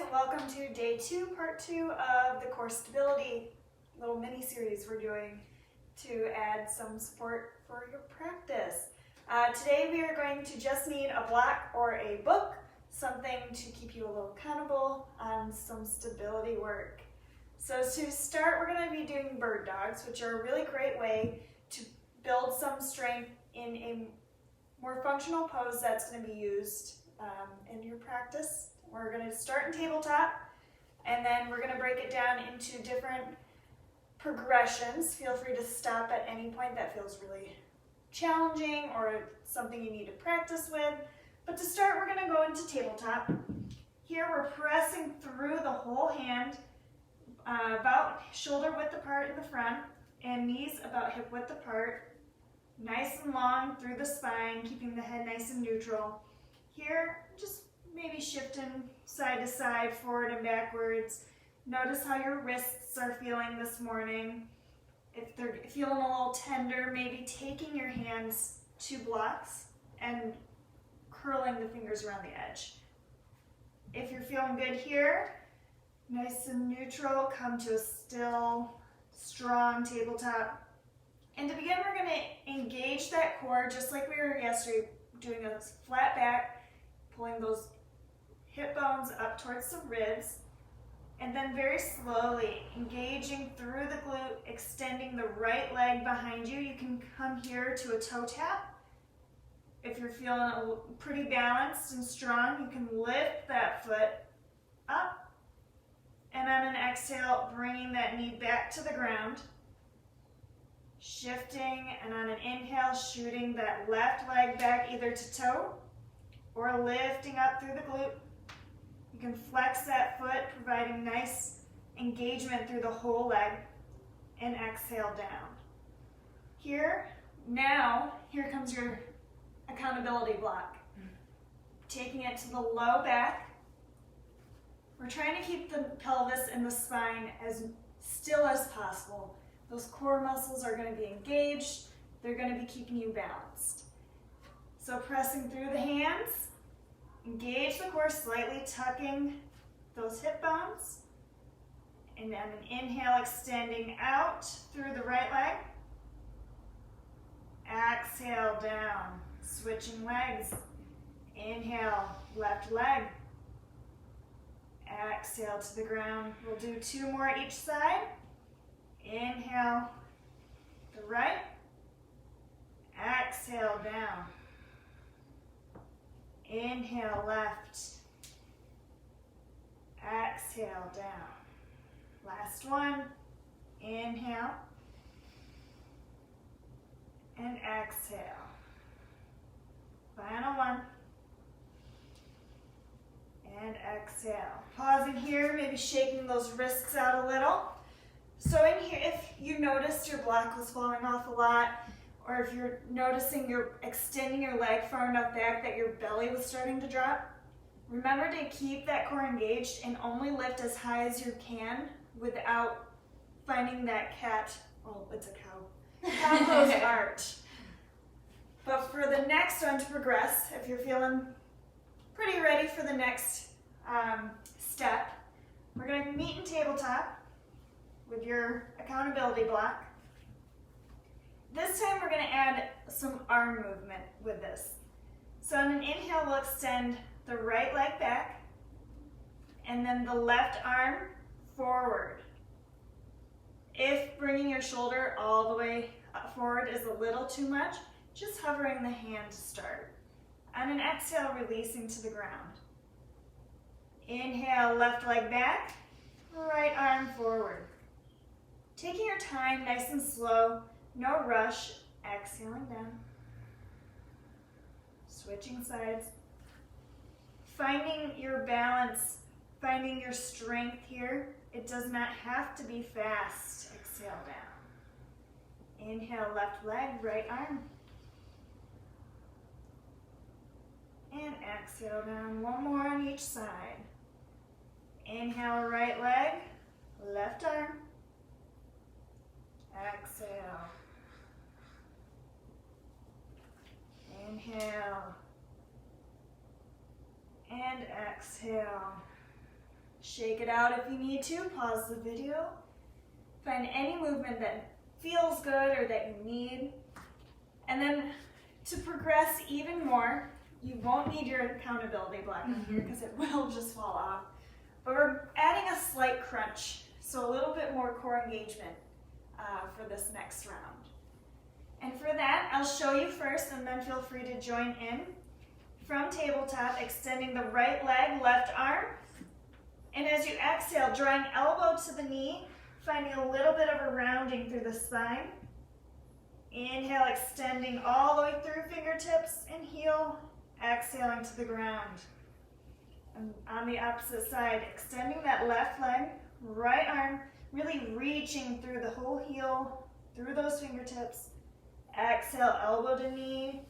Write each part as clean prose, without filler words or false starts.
welcome to day 2, part 2 of the core stability little mini series we're doing to add some support for your practice. Today we are going to just need a block or a book, something to keep you a little accountable on some stability work. So to start, we're going to be doing bird dogs, which are a really great way to build some strength in a more functional pose that's going to be used in your practice. We're going to start in tabletop, and then we're going to break it down into different progressions. Feel free to stop at any point that feels really challenging or something you need to practice with. But to start, we're going to go into tabletop. Here we're pressing through the whole hand, about shoulder width apart in the front, and knees about hip width apart. Nice and long through the spine, keeping the head nice and neutral. Here, just maybe shifting side to side, forward and backwards. Notice how your wrists are feeling this morning. If they're feeling a little tender, maybe taking your hands to blocks and curling the fingers around the edge. If you're feeling good here, nice and neutral, come to a still, strong tabletop. And to begin, we're going to engage that core just like we were yesterday, doing a flat back, pulling those hip bones up towards the ribs, and then very slowly engaging through the glute, extending the right leg behind you. You can come here to a toe tap. If you're feeling pretty balanced and strong, you can lift that foot up, and on an exhale, bringing that knee back to the ground. Shifting, and on an inhale, shooting that left leg back either to toe or lifting up through the glute. You can flex that foot, providing nice engagement through the whole leg, and exhale down. Here comes your accountability block. Taking it to the low back. We're trying to keep the pelvis and the spine as still as possible. Those core muscles are going to be engaged. They're going to be keeping you balanced. So pressing through the hands, engage the core, slightly tucking those hip bones. And then an inhale, extending out through the right leg. Exhale down, switching legs. Inhale, left leg. Exhale to the ground. We'll do 2 more each side. Inhale, the right. Exhale down. Inhale, left. Exhale down. Last one. Inhale. And exhale. Final one. And exhale. Pausing here, maybe shaking those wrists out a little. So in here, if you noticed your block was falling off a lot, or if you're noticing you're extending your leg far enough back that your belly was starting to drop, remember to keep that core engaged and only lift as high as you can without finding that it's a cow pose arch. But for the next one to progress, if you're feeling pretty ready for the next step, we're going to meet in tabletop with your accountability block. This time we're going to add some arm movement with this. So on an inhale, we'll extend the right leg back, and then the left arm forward. If bringing your shoulder all the way forward is a little too much, just hovering the hand to start. On an exhale, releasing to the ground. Inhale, left leg back, right arm forward. Taking your time, nice and slow, no rush, exhaling down. Switching sides. Finding your balance, finding your strength here. It does not have to be fast. Exhale down. Inhale, left leg, right arm. And exhale down. One more on each side. Inhale, right leg, left arm. Exhale. Inhale. And exhale. Shake it out if you need to. Pause the video. Find any movement that feels good or that you need. And then to progress even more, you won't need your accountability block here because it will just fall off. But we're adding a slight crunch, so a little bit more core engagement for this next round. And for that, I'll show you first and then feel free to join in. From tabletop, extending the right leg, left arm. And as you exhale, drawing elbow to the knee, finding a little bit of a rounding through the spine. Inhale, extending all the way through fingertips and heel, exhaling to the ground. And on the opposite side, extending that left leg, right arm, really reaching through the whole heel, through those fingertips. Exhale, elbow to knee.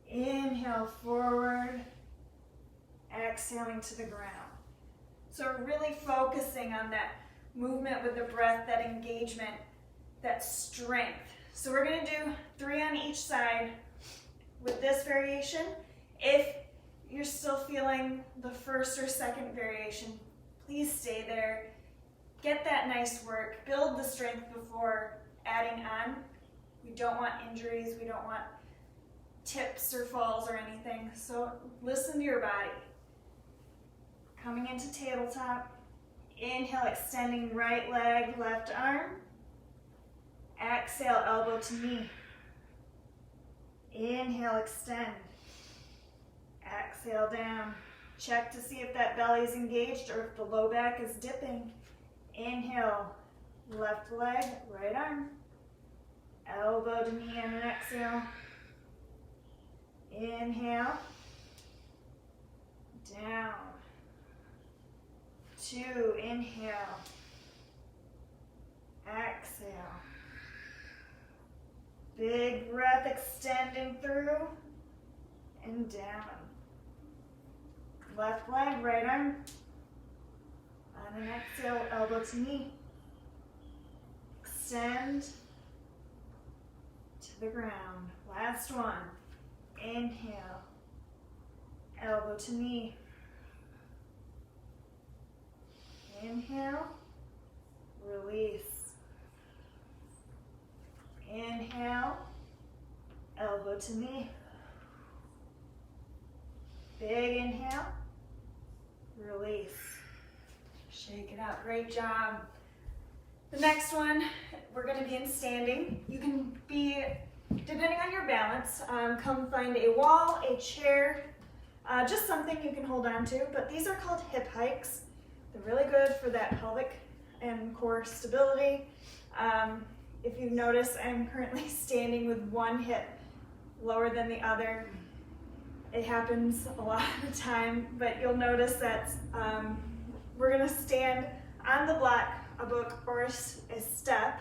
Inhale, forward. Exhaling to the ground. So we're really focusing on that movement with the breath, that engagement, that strength. So we're going to do 3 on each side with this variation. If you're still feeling the first or second variation, please stay there. Get that nice work. Build the strength before adding on. We don't want injuries. We don't want tips or falls or anything. So listen to your body. Coming into tabletop. Inhale, extending right leg, left arm. Exhale, elbow to knee. Inhale, extend. Exhale, down. Check to see if that belly is engaged or if the low back is dipping. Inhale, left leg, right arm. Elbow to knee and an exhale. Inhale. Down. 2, inhale. Exhale. Big breath extending through and down. Left leg, right arm. On an exhale, elbow to knee. Extend to the ground. Last one. Inhale. Elbow to knee. Inhale. Release. Inhale. Elbow to knee. Big inhale. Release. Shake it out. Great job. The next one, we're going to be in standing. You can be, depending on your balance, come find a wall, a chair, just something you can hold on to. But these are called hip hikes. They're really good for that pelvic and core stability. If you notice, I'm currently standing with one hip lower than the other. It happens a lot of the time, but you'll notice that we're going to stand on the block, a book, or a step.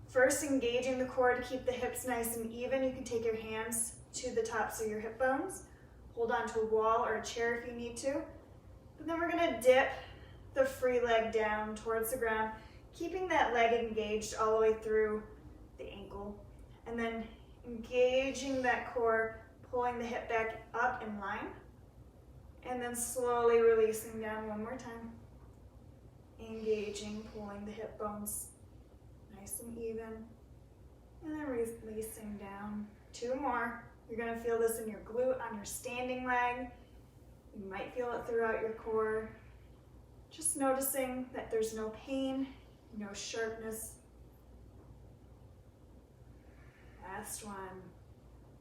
First, engaging the core to keep the hips nice and even. You can take your hands to the tops of your hip bones. Hold on to a wall or a chair if you need to. But then we're going to dip the free leg down towards the ground, keeping that leg engaged all the way through the ankle. And then engaging that core, pulling the hip back up in line. And then slowly releasing down one more time. Engaging, pulling the hip bones nice and even. And then releasing down. 2 more. You're going to feel this in your glute on your standing leg. You might feel it throughout your core. Just noticing that there's no pain, no sharpness. Last one.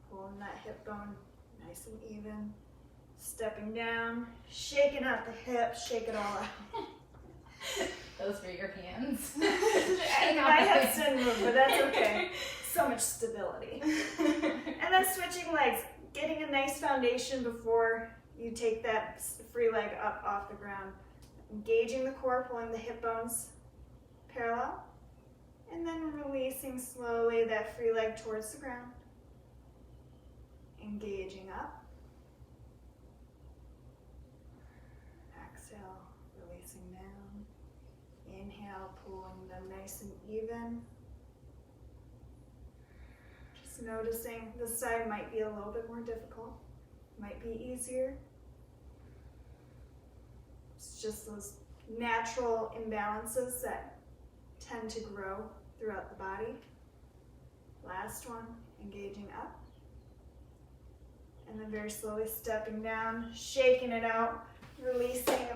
Pulling that hip bone nice and even. Stepping down, shaking out the hips, shake it all out. Those were your hands. My hips didn't move, but that's okay. So much stability. And then switching legs, getting a nice foundation before you take that free leg up off the ground. Engaging the core, pulling the hip bones parallel. And then releasing slowly that free leg towards the ground. Engaging up. Exhale, releasing down. Inhale, pulling them nice and even. Just noticing this side might be a little bit more difficult, might be easier. It's just those natural imbalances that tend to grow throughout the body. Last one, engaging up. And then very slowly stepping down, shaking it out, releasing.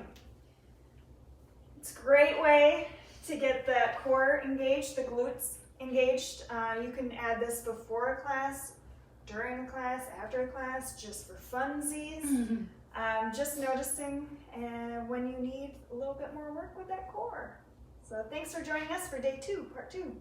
It's a great way to get the core engaged, the glutes engaged. You can add this before a class, during a class, after a class, just for funsies. Just noticing when you need a little bit more work with that core. So thanks for joining us for day 2, part 2.